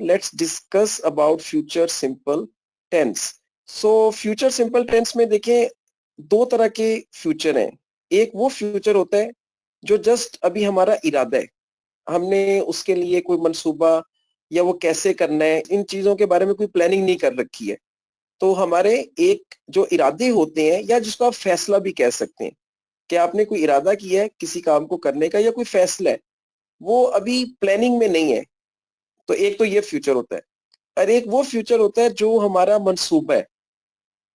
Let's discuss about future simple tense. So future simple tense में देखें दो तरह के फ्यूचर हैं। एक वो फ्यूचर होता है जो जस्ट अभी हमारा इरादा है, हमने उसके लिए कोई मंसूबा या वो कैसे करना है इन चीजों के बारे में कोई प्लानिंग नहीं कर रखी है। तो हमारे एक जो इरादे होते हैं या जिसको आप फैसला भी कह सकते हैं कि आपने कोई इरादा किया है किसी काम को करने का या कोई फैसला है, वो अभी प्लानिंग में नहीं है। तो एक तो ये फ्यूचर होता है और एक वो फ्यूचर होता है जो हमारा मंसूबा है,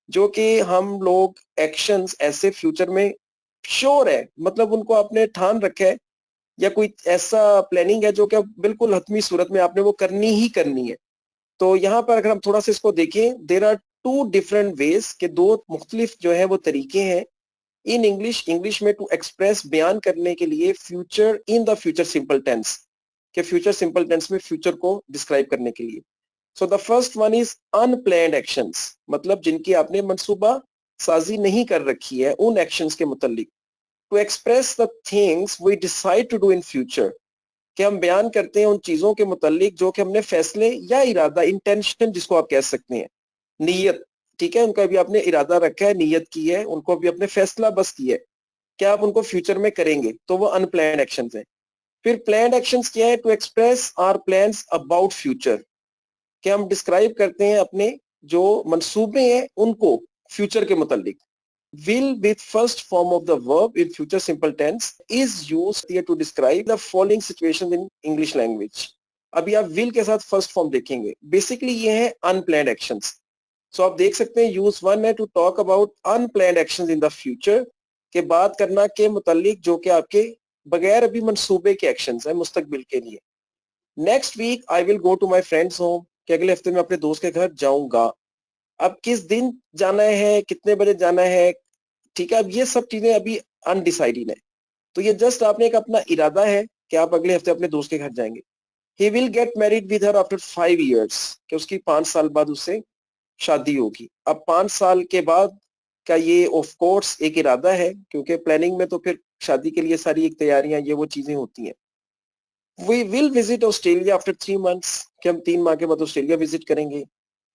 जो कि हम लोग एक्शंस ऐसे फ्यूचर में श्योर है, मतलब उनको आपने ठान रखा है या कोई ऐसा प्लानिंग है जो कि बिल्कुल हतमी सूरत में आपने वो करनी ही करनी है। तो यहाँ पर अगर हम थोड़ा सा इसको देखें, there are two different ways के दो मुख्तलिफ जो है वो तरीके हैं इन इंग्लिश में टू एक्सप्रेस बयान करने के लिए future in the future simple tense के फ्यूचर सिंपल टेंस में फ्यूचर को डिस्क्राइब करने के लिए। So the first one is unplanned actions, मतलब जिनकी आपने मंसूबा साजी नहीं कर रखी है उन एक्शंस के मुतालिक। To express the things we decide to do in future, कि हम बयान करते हैं उन चीजों के मुतालिक जो कि हमने फैसले या इरादा, इंटेंशन जिसको आप कह सकते हैं, नीयत, ठीक है, उनका भी आपने इरादा रखा है, नीयत की है, उनको भी अपने फैसला बस किया है कि आप उनको फ्यूचर में करेंगे, तो वो अनप्लैन्ड एक्शंस हैं। फिर प्लान्ड एक्शंस क्या है? To express our plans about future, कि हम डिस्क्राइब करते हैं अपने जो मंसूबे हैं उनको फ्यूचर के मुतालिक। will with first form of the verb in future simple tense is used here to describe the following situations in English language। अभी आप will के साथ फर्स्ट फॉर्म देखेंगे, बेसिकली ये है अनप्लैन्ड एक्शंस। सो आप देख सकते हैं यूज वन है to talk about unplanned actions in the future, के बात करना के मुतालिक जो कि आपके बगैर अभी मंसूबे के एक्शंस हैं मुस्तकबिल के लिए। Next week I will go to my friends home, कि अगले हफ्ते में अपने दोस्त के घर जाऊंगा। अब किस दिन जाना है, कितने बजे जाना है, ठीक है, अब ये सब चीजें अभी अनडिसाइडेड है। तो ये जस्ट आपने एक अपना इरादा है कि आप अगले हफ्ते अपने दोस्त के घर जाएंगे। ही will get married with her after 5 years, कि उसकी 5 साल बाद उससे शादी होगी। अब 5 साल के बाद का ये ऑफ कोर्स एक इरादा है, क्योंकि प्लानिंग में तो फिर शादी के लिए सारी एक तैयारियां ये वो चीजें होती हैं। We will visit Australia after 3 months, कि हम 3 माह के बाद ऑस्ट्रेलिया विजिट करेंगे।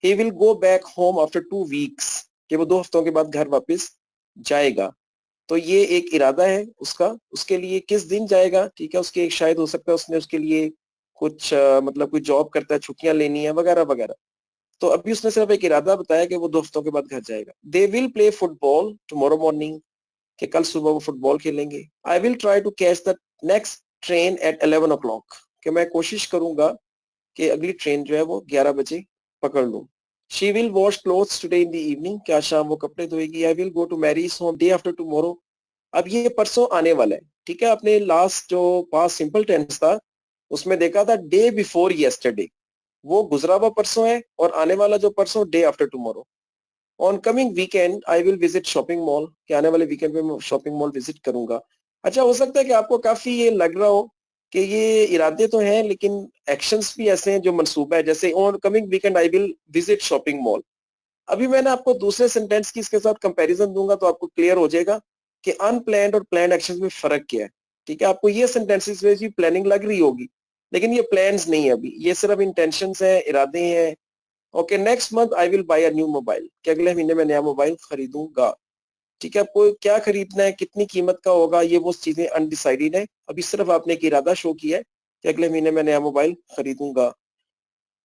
He will go back home after 2 weeks, कि वो 2 हफ्तों के बाद घर वापस जाएगा। तो ये एक इरादा है उसका, उसके लिए किस दिन जाएगा, ठीक है, उसके शायद हो सकता है उसने उसके लिए कुछ मतलब कोई जॉब करता है, छुट्टियां लेनी है वगैरह वगैरह। तो अभी उसने सिर्फ एक इरादा बताया कि वो 2 हफ्तों के बाद घर जाएगा। They will play football tomorrow morning, कि कल सुबह वो फुटबॉल खेलेंगे। I will try to catch the next train at 11 o'clock, कि मैं कोशिश करूंगा कि अगली ट्रेन जो है वो 11 बजे पकड़ लूं। She will wash clothes today in the evening, क्या शाम वो कपड़े धोएगी। I will go to Mary's home day after tomorrow, अब ये परसों आने वाला है, ठीक है। आपने लास्ट जो पास्ट सिंपल टेंस था उसमें देखा था डे बिफोर यस्टरडे, वो गुजरा हुआ परसों है, और आने वाला जो परसों day after tomorrow. On coming weekend I will visit shopping mall, कि आने वाले वीकेंड पे मैं शॉपिंग मॉल विजिट करूंगा। अच्छा, हो सकता है कि आपको काफी ये लग रहा हो कि ये इरादे तो हैं लेकिन एक्शंस भी ऐसे हैं जो मंसूबा है, जैसे on coming weekend I will visit shopping mall. अभी मैंने आपको दूसरे सेंटेंस की इसके साथ कंपैरिजन दूंगा तो आपको क्लियर हो जाएगा कि अनप्लैन्ड और प्लान्ड एक्शंस में फर्क क्या है, ठीक है। आपको ये सेंटेंसेस में भी प्लानिंग लग रही होगी, लेकिन ये प्लान्स नहीं है, अभी ये सिर्फ इंटेंशंस हैं, इरादे हैं। Okay, next month I will buy a new mobile, कि अगले महीने में नया मोबाइल खरीदूंगा, ठीक है। आपको क्या खरीदना है, कितनी कीमत का होगा, ये वो चीजें अनडिसाइडेड है। अभी सिर्फ आपने एक इरादा शो किया है कि अगले महीने में नया मोबाइल खरीदूंगा।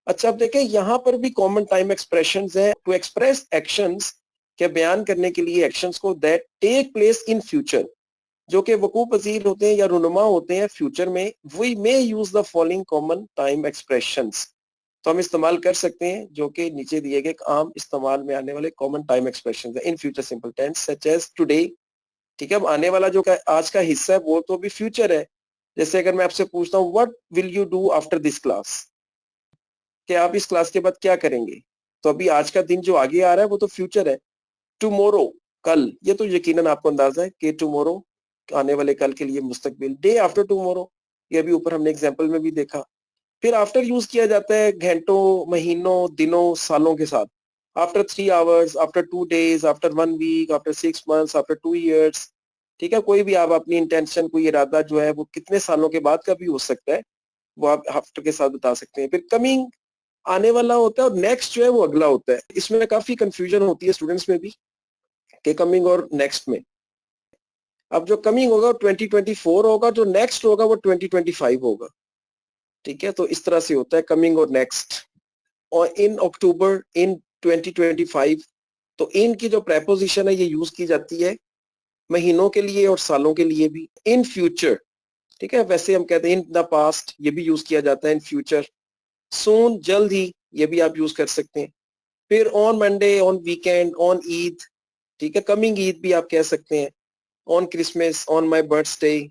अच्छा, अब देखें यहाँ पर भी कॉमन टाइम एक्सप्रेशंस हैं टू एक्सप्रेस एक्शंस, के बयान करने के लिए एक्शंस को that take place in future, जो कि वकूफ पजीर होते हैं या रुनुमा होते हैं फ्यूचर में। We may use the following common time expressions, तो हम इस्तेमाल कर सकते हैं जो कि नीचे दिए गए आम इस्तेमाल में आने वाले कॉमन टाइम एक्सप्रेशंस हैं in future simple tense such as today, ठीक है। अब आने वाला जो आज का हिस्सा है वो तो भी फ्यूचर है। जैसे अगर मैं आपसे पूछता हूँ what will you do after this class, कि आप इस क्लास के बाद क्या करेंगे, तो अभी आज का दिन जो आगे आ रहा है वो तो फ्यूचर है। टुमारो, कल, ये तो यकीनन आपको अंदाजा है कि टुमारो आने वाले कल के लिए मुस्तकबिल। डे आफ्टर टुमारो, ये अभी ऊपर हमने एग्जांपल में भी देखा। फिर आफ्टर यूज किया जाता है घंटों, महीनों, दिनों, सालों के साथ। After 3 hours, after 2 days, after 1 week, after 6 months, after 2 years, ठीक है। कोई भी आप अपनी इंटेंशन, कोई इरादा जो है वो कितने सालों के बाद का भी हो सकता है, वो आप आफ्टर के साथ बता सकते हैं। फिर कमिंग आने वाला होता है और नेक्स्ट जो है वो अगला होता है। इसमें काफी कंफ्यूजन होती है स्टूडेंट्स में भी कि कमिंग और नेक्स्ट में। अब जो कमिंग होगा 2024 होगा, जो नेक्स्ट होगा वो 2025 होगा। ठीक है, तो इस तरह से होता है कमिंग और नेक्स्ट। और इन अक्टूबर इन 2025, तो इन की जो प्रेपोजिशन है ये यूज की जाती है महीनों के लिए और सालों के लिए भी। इन फ्यूचर, ठीक है, वैसे हम कहते हैं इन द पास्ट, ये भी यूज किया जाता है इन फ्यूचर। सून, जल्द ही, ये भी आप यूज कर सकते हैं। फिर on Monday, on weekend, on Eid, ठीक है, कमिंग ईद भी आप कह सकते हैं। On Christmas, on my birthday,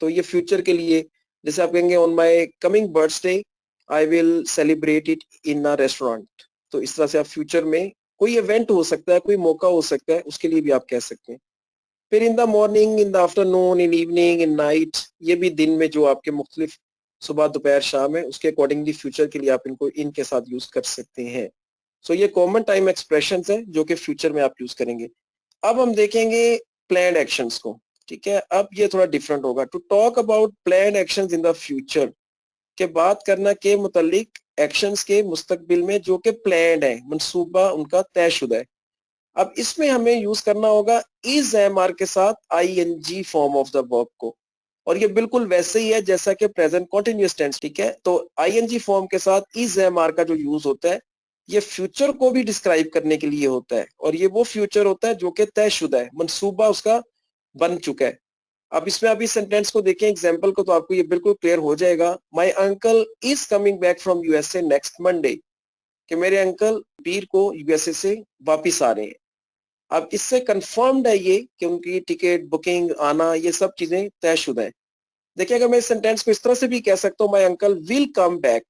तो ये फ्यूचर के लिए। जैसे आप कहेंगे on my coming birthday I will celebrate it in a restaurant, तो इस तरह से आप फ्यूचर में कोई इवेंट हो सकता है, कोई मौका हो सकता है, उसके लिए भी आप कह सकते हैं। फिर in the morning, in the afternoon, in evening, in night, ये भी दिन में जो आपके मुख्तलिफ सुबह दोपहर शाम है उसके अकॉर्डिंगली फ्यूचर के लिए आप इनको इनके साथ यूज कर सकते हैं। सो ये कॉमन टाइम एक्सप्रेशंस है जो कि फ्यूचर में आप यूज करेंगे। अब हम देखेंगे प्लान्ड एक्शंस को। ठीक है, अब ये थोड़ा डिफरेंट होगा। To talk about planned actions in the future, के बात करना के मुतालिक एक्शंस के मुस्तकबिल में जो कि प्लान्ड है, मंसूबा उनका तयशुदा है। अब इसमें हमें यूज करना होगा इज एमआर के साथ ING form of the verb को, और ये बिल्कुल वैसे ही है जैसा कि प्रेजेंट कॉन्टिन्यूअस टेंस। ठीक है, तो आईएनजी फॉर्म के साथ इज एमआर का जो यूज होता है ये फ्यूचर को भी डिस्क्राइब करने के लिए होता है, और ये वो फ्यूचर होता है जो कि तयशुदा है, मंसूबा उसका बन चुका है। अब इसमें अभी सेंटेंस को देखें, एग्जाम्पल को, तो आपको ये बिल्कुल क्लियर हो जाएगा। My uncle is coming back from USA next Monday, कि मेरे अंकल पीर को यूएसए से वापिस आ रहे हैं। अब इससे कंफर्म्ड है ये कि उनकी टिकट बुकिंग, आना, ये सब चीजें तयशुदा है। देखिए, अगर मैं इस सेंटेंस को इस तरह से भी कह सकता हूँ, my uncle will come back,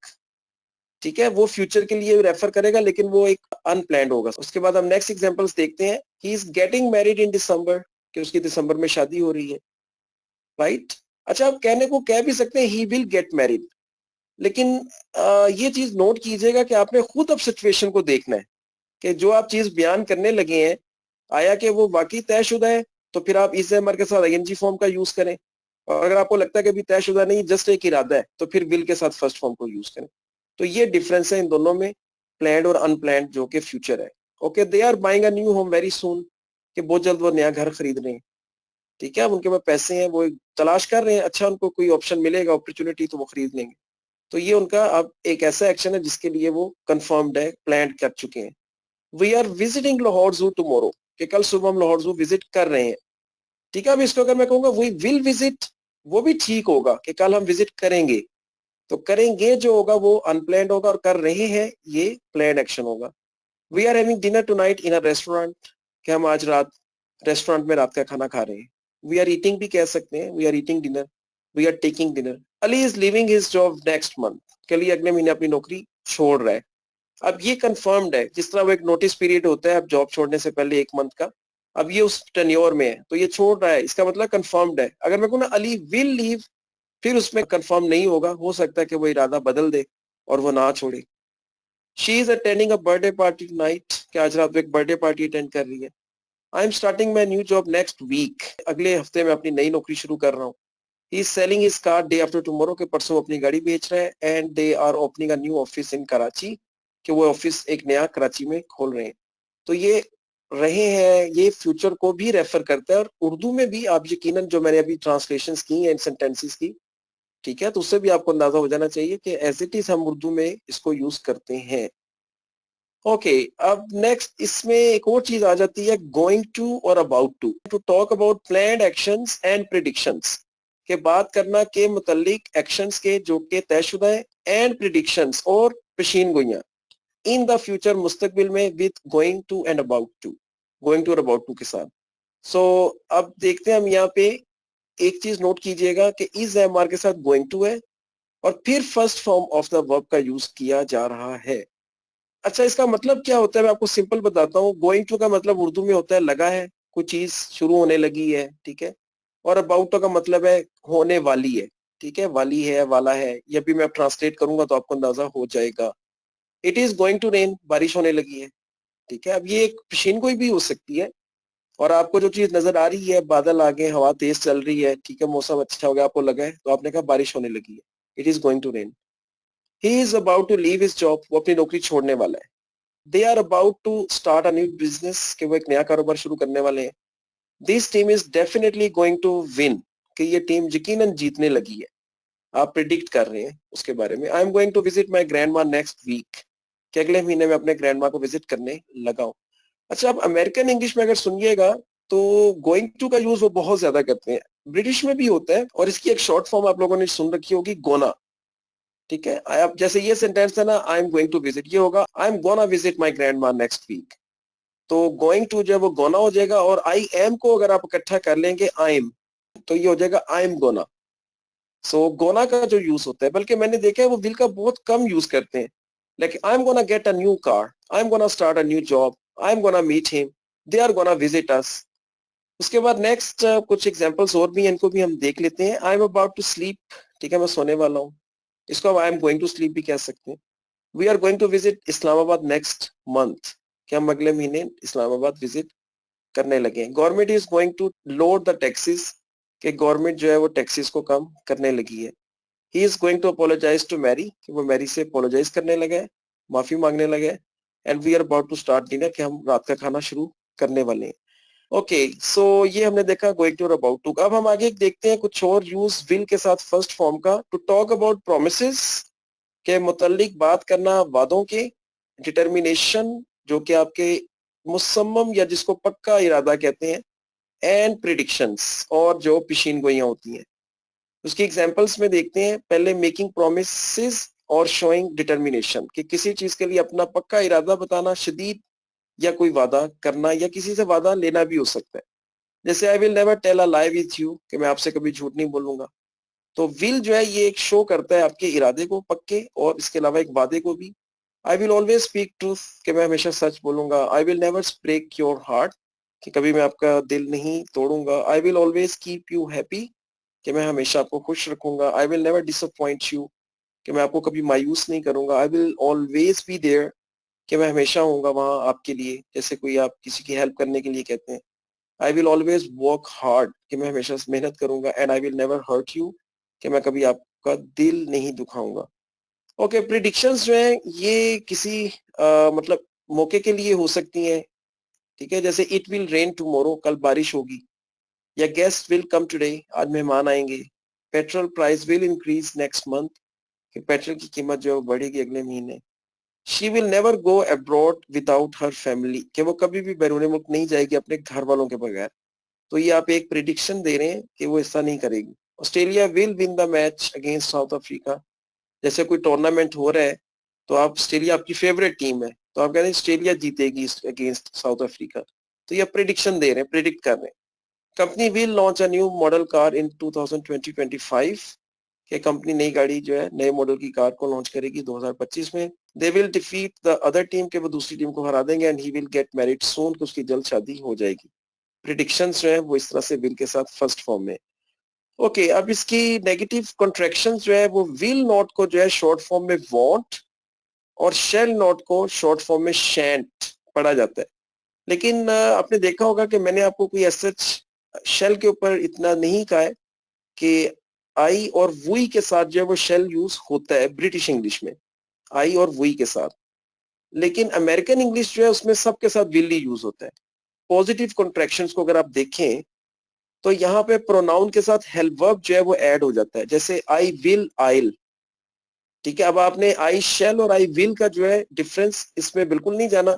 ठीक है, वो फ्यूचर के लिए रेफर करेगा लेकिन वो एक अनप्लैंड होगा। उसके बाद हम नेक्स्ट एग्जांपल्स देखते हैं। He is getting married in December, कि उसकी दिसंबर में शादी हो रही है, राइट। अच्छा, आप कहने को कह भी सकते हैं ही विल गेट मैरिड, लेकिन ये चीज नोट कीजिएगा कि आपने खुद अब सिचुएशन को देखना है कि जो आप चीज बयान करने लगे हैं आया कि वो वाकई तयशुदा है, तो फिर आप इस एमआर के साथ आईएनजी फॉर्म का यूज करें। और अगर आपको लगता है कि अभी तयशुदा नहीं, जस्ट एक इरादा है, तो फिर विल के साथ फर्स्ट फॉर्म को यूज करें। तो ये डिफरेंस है इन दोनों में, प्लान्ड और अनप्लान्ड जो कि फ्यूचर है। Okay, they are buying a new home very soon, कि बहुत जल्द वो नया घर खरीद रहे हैं। ठीक है, अब उनके पास पैसे हैं, वो तलाश कर रहे हैं, अच्छा उनको कोई ऑप्शन मिलेगा, अपॉर्चुनिटी, तो वो खरीद लेंगे। तो ये उनका अब एक ऐसा एक्शन है जिसके लिए वो कंफर्म्ड है, प्लान कर चुके हैं। वी आर विजिटिंग लाहौर जू टुमारो, कि कल सुबह हम लाहौर जू विजिट कर रहे हैं। ठीक है, अब इसको अगर मैं कहूंगा वी विल विजिट, वो भी ठीक होगा कि कल हम विजिट करेंगे। तो करेंगे जो होगा वो अनप्लैंड होगा, और कर रहे हैं ये प्लान एक्शन होगा। We are having dinner tonight in a restaurant, कि हम आज रात रेस्टोरेंट में रात का खाना खा रहे हैं। वी आर ईटिंग भी कह सकते हैं, we are eating dinner, we are taking dinner. Ali is leaving his job next month, के लिए अगले महीने अपनी नौकरी छोड़ रहा है। अब ये कंफर्म्ड है, जिस तरह वो एक नोटिस पीरियड होता है अब जॉब छोड़ने से पहले 1 मंथ का, अब ये उस टेन्योर में है, तो ये छोड़ रहा है, इसका मतलब कंफर्म्ड है। अगर मैं कहूँ ना अली विल लीव, फिर उसमें कंफर्म नहीं होगा, हो सकता है कि वो इरादा बदल दे और वो ना छोड़े। She is attending a birthday party night, कि आज रात वो एक बर्थडे पार्टी अटेंड कर रही है। I am starting my new job next week, अगले हफ्ते में अपनी नई नौकरी शुरू कर रहा हूँ। He is selling his car day after tomorrow, के परसों अपनी गाड़ी बेच रहा है। And they are opening a new office in Karachi, कि वो ऑफिस एक नया कराची में खोल रहे हैं। तो ये रहे हैं, ये फ्यूचर को भी रेफर करता है, और उर्दू में भी आप यकीनन जो मैंने अभी ट्रांसलेशंस की हैं इन सेंटेंसेस की, ठीक है, तो उससे भी आपको अंदाजा हो जाना चाहिए कि एज इट इज हम उर्दू में इसको यूज करते हैं। ओके, अब नेक्स्ट इसमें एक और चीज आ जाती है, गोइंग टू और about to talk about planned actions and predictions, के बात करना के मुतालिक एक्शंस के जो के तयशुदा है, एंड प्रिडिक्शंस और पेशीन गोइयां इन द फ्यूचर मुस्तकबिल में, with going to and about to, going to और अबाउट टू के साथ। सो अब देखते हैं हम यहाँ पे, एक चीज नोट कीजिएगा कि इज एमआर के साथ गोइंग टू है और फिर first form of the verb का यूज किया जा रहा है। अच्छा, इसका मतलब क्या होता है, मैं आपको सिंपल बताता हूँ। गोइंग टू का मतलब उर्दू में होता है लगा है, कोई चीज शुरू होने लगी है, ठीक है। और अबाउट का मतलब है होने वाली है, ठीक है, वाली है, वाला है। ये भी मैं ट्रांसलेट करूंगा तो आपको अंदाजा हो जाएगा। It is going to rain, बारिश होने लगी है, ठीक है। अब ये एक पेशीन गोई भी हो सकती है, और आपको जो चीज नजर आ रही है, बादल आ गए, हवा तेज चल रही है, ठीक है, मौसम अच्छा हो गया, आपको लगा है, तो आपने कहा बारिश होने लगी है, it is going to rain. He is about to leave his job, वो अपनी नौकरी छोड़ने वाला है। They are about to start a new business, कि वो एक नया कारोबार शुरू करने वाले हैं। This team is definitely going to win, कि ये टीम यकीनन जीतने लगी है। आप प्रिडिक्ट कर रहे हैं उसके बारे में। I am going to visit my grandma next week, कि अगले महीने में अपने ग्रैंड माँ को विजिट करने लगा हूं। अच्छा, आप अमेरिकन इंग्लिश में अगर सुनिएगा तो गोइंग टू का यूज वो बहुत ज्यादा करते हैं। ब्रिटिश में भी होता है, और इसकी एक शॉर्ट फॉर्म आप लोगों ने सुन रखी होगी, गोना। ठीक है, आप जैसे ये सेंटेंस है ना, I am going to visit, ये होगा I am gonna visit my grandma next week. तो गोइंग टू जो है वो गोना हो जाएगा, और आई एम को अगर आप इकट्ठा कर लेंगे आई एम, तो ये हो जाएगा आई एम गोना। सो गोना का जो यूज होता है, बल्कि मैंने देखा है वो विल का बहुत कम यूज करते हैं। Like I am gonna get a new car, I am gonna start a new job, I am gonna meet him, they are gonna visit us. उसके बाद नेक्स्ट कुछ एग्जांपल्स और भी हैं, इनको भी हम देख लेते हैं। I am about to sleep, ठीक है, मैं सोने वाला हूँ, इसको हम I am going to sleep भी कह सकते हैं। We are going to visit Islamabad next month, कि हम अगले महीने इस्लामाबाद विजिट करने लगे। Government is going to load the taxes, कि गवर्नमेंट जो है वो टैक्सेस को कम करने लगी है। He is going to apologize to Mary, कि वो मैरी से अपोलोजाइज करने लगे हैं, माफी मांगने लगे हैं। And we are about to start dinner, कि हम रात का खाना शुरू करने वाले हैं। ओके, सो ये हमने देखा गोइंग टू और अबाउट टू का। अब हम आगे देखते हैं कुछ और यूज विल के साथ फर्स्ट फॉर्म का। टू टॉक अबाउट प्रोमिसेस, के मुतालिक बात करना वादों के। डिटर्मिनेशन, जो कि आपके मुसम्मम या जिसको पक्का इरादा कहते हैं। एंड प्रिडिक्शंस, और जो पेशीन गोइयां होती हैं। उसकी एग्जांपल्स में देखते हैं। पहले मेकिंग प्रोमिसेस और शोइंग डिटर्मिनेशन, कि किसी चीज के लिए अपना पक्का इरादा बताना, शदीद या कोई वादा करना, या किसी से वादा लेना भी हो सकता है। जैसे I will never tell a lie with you, कि मैं आपसे कभी झूठ नहीं बोलूंगा। तो विल जो है ये एक शो करता है आपके इरादे को पक्के, और इसके अलावा एक वादे को भी। I will always speak truth, कि मैं हमेशा सच बोलूंगा। I will never break your heart, कि कभी मैं आपका दिल नहीं तोड़ूंगा। I will always keep you happy, कि मैं हमेशा आपको खुश रखूंगा। I will never disappoint you, कि मैं आपको कभी मायूस नहीं करूंगा। I will always be there, कि मैं हमेशा होऊंगा वहां आपके लिए, जैसे कोई आप किसी की हेल्प करने के लिए कहते हैं। I will always work hard, कि मैं हमेशा मेहनत करूंगा। And I will never hurt you, कि मैं कभी आपका दिल नहीं दुखाऊंगा। ओके, प्रिडिक्शंस जो है ये किसी मतलब मौके के लिए हो सकती हैं। ठीक है, जैसे इट विल रेन टुमारो, कल बारिश होगी। या गेस्ट विल कम टुडे, आज मेहमान आएंगे। Petrol price will increase next month, कि पेट्रोल की कीमत जो है वो बढ़ेगी अगले महीने। She will never go abroad without her family, कि वो कभी भी बैरून मुल्क नहीं जाएगी अपने घर वालों के बगैर। तो ये आप एक प्रिडिक्शन दे रहे हैं कि वो ऐसा नहीं करेगी। Australia will win the match against south Africa, जैसे कोई टूर्नामेंट हो रहा है, तो आप ऑस्ट्रेलिया आपकी फेवरेट टीम है, तो आप कह रहे हैं ऑस्ट्रेलिया जीतेगी अगेंस्ट साउथ अफ्रीका। तो ये प्रिडिक्शन दे रहे हैं, प्रिडिक्ट कर रहे हैं। Company will launch a new model car in 2020-25, कि कंपनी नई गाड़ी जो है नए मॉडल की कार को लॉन्च करेगी 2025 में। They will defeat the other team, के वो दूसरी टीम को हरा देंगे। And he will get married soon, कि उसकी जल्द शादी हो जाएगी। प्रिडिक्शंस जो है वो इस तरह से विल के साथ फर्स्ट फॉर्म में। ओके, अब इसकी नेगेटिव कॉन्ट्रैक्शन जो है वो विल नॉट को जो है शॉर्ट फॉर्म में वॉन्ट, और शेल नॉट को शॉर्ट फॉर्म में शैंट पढ़ा जाता है। लेकिन आपने देखा होगा कि मैंने आपको कोई सच शेल के ऊपर इतना नहीं कहा है, कि आई और वुई के साथ जो है वो शेल यूज होता है ब्रिटिश इंग्लिश में, आई और वुई के साथ। लेकिन अमेरिकन इंग्लिश जो है उसमें सबके साथ विल ही यूज होता है। पॉजिटिव कॉन्ट्रैक्शंस को अगर आप देखें, तो यहाँ पे प्रोनाउन के साथ हेल्प वर्ब जो है वो ऐड हो जाता है। जैसे आई विल, आइल। ठीक है, अब आपने आई शैल और आई विल का जो है डिफरेंस इसमें बिल्कुल नहीं जाना,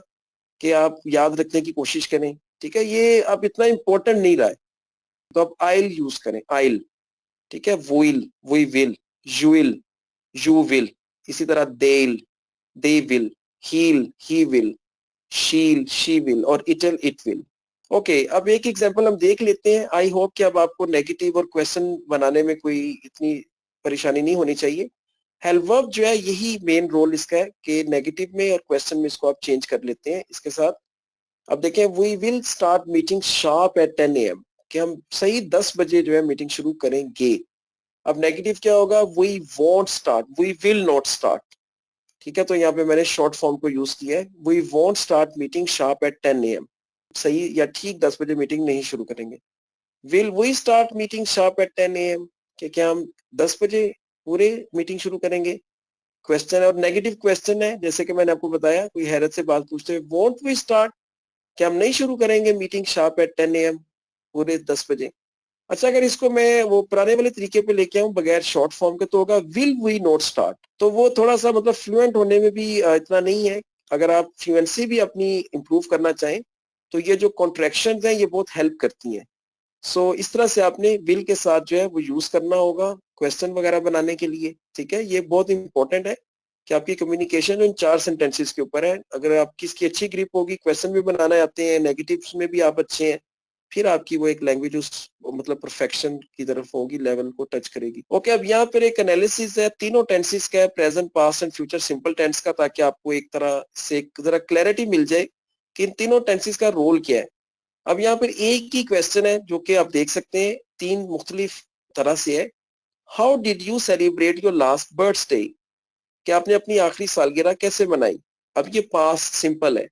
कि आप याद रखने की कोशिश करें। ठीक है, ये अब इतना इंपॉर्टेंट नहीं रहा है, तो आप आइल यूज करें, आइल। ठीक है, we'll, we will, you will. इसी तरह they'll, they will, he'll, he will, she'll, she will, और इटल, इट विल। ओके, अब एक एग्जांपल हम देख लेते हैं। आई होप कि अब आपको नेगेटिव और क्वेश्चन बनाने में कोई इतनी परेशानी नहीं होनी चाहिए। हेल्प वर्ब जो है यही मेन रोल इसका है, कि नेगेटिव में और क्वेश्चन में इसको आप चेंज कर लेते हैं इसके साथ। अब देखें, we will start meeting sharp at 10 AM, कि हम सही 10 बजे जो है मीटिंग शुरू करेंगे। अब नेगेटिव क्या होगा, we won't start, we will not start. ठीक है, तो यहाँ पे मैंने शॉर्ट फॉर्म को यूज किया है। We won't start meeting sharp at 10 AM, सही या ठीक 10 बजे मीटिंग नहीं शुरू करेंगे। Will we start meeting sharp at 10 AM, कि क्या हम 10 बजे पूरे मीटिंग शुरू करेंगे। क्वेश्चन है, और नेगेटिव क्वेश्चन है, जैसे कि मैंने आपको बताया, कोई हैरत से बात पूछते हुए, वोंट वी स्टार्ट, क्या हम नहीं शुरू करेंगे मीटिंग शार्प एट 10 AM, पूरे 10 बजे। अच्छा, अगर इसको मैं वो पुराने वाले तरीके पे लेके आऊं बगैर शॉर्ट फॉर्म के, तो होगा विल वी नॉट स्टार्ट। तो वो थोड़ा सा मतलब फ्लुएंट होने में भी इतना नहीं है। अगर आप फ्लुएंसी भी अपनी इंप्रूव करना चाहें तो ये जो कॉन्ट्रैक्शंस हैं ये बहुत हेल्प करती हैं। सो इस तरह से आपने विल के साथ जो है वो यूज करना होगा क्वेश्चन वगैरह बनाने के लिए। ठीक है, ये बहुत इंपॉर्टेंट है कि आपकी कम्युनिकेशन इन 4 सेंटेंसेस के ऊपर है। अगर आपकी इसकी अच्छी ग्रिप होगी, क्वेश्चन भी बनाने आते हैं, नेगेटिव्स में भी आप अच्छे हैं, फिर आपकी वो एक लैंग्वेज उस मतलब परफेक्शन की तरफ होगी, लेवल को टच करेगी। ओके, अब यहाँ पर एक एनालिसिस है तीनों टेंसेस का, present, past and future simple tense का, ताकि आपको एक तरह से एक जरा क्लैरिटी मिल जाए कि इन तीनों टेंसेस का रोल क्या है। अब यहाँ पर एक ही क्वेश्चन है जो कि आप देख सकते हैं 3 मुख्तलिफ तरह से है। How did you celebrate your last birthday, कि आपने अपनी आखिरी सालगिरह कैसे मनाई। अब ये पास्ट सिंपल है,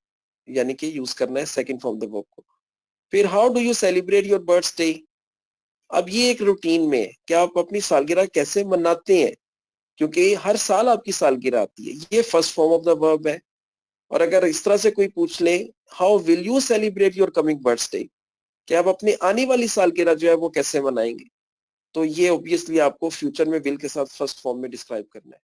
यानी कि यूज करना है सेकंड फॉर्म द वर्ब को। फिर how do you celebrate your birthday, अब ये एक रूटीन में है कि आप अपनी सालगिरह कैसे मनाते हैं, क्योंकि हर साल आपकी सालगिरह आती है। ये first form of the verb है। और अगर इस तरह से कोई पूछ ले, how will you celebrate your coming birthday, कि आप अपनी आने वाली सालगिरह जो है वो कैसे मनाएंगे, तो ये ऑब्वियसली आपको फ्यूचर में विल के साथ फर्स्ट फॉर्म में डिस्क्राइब करना है।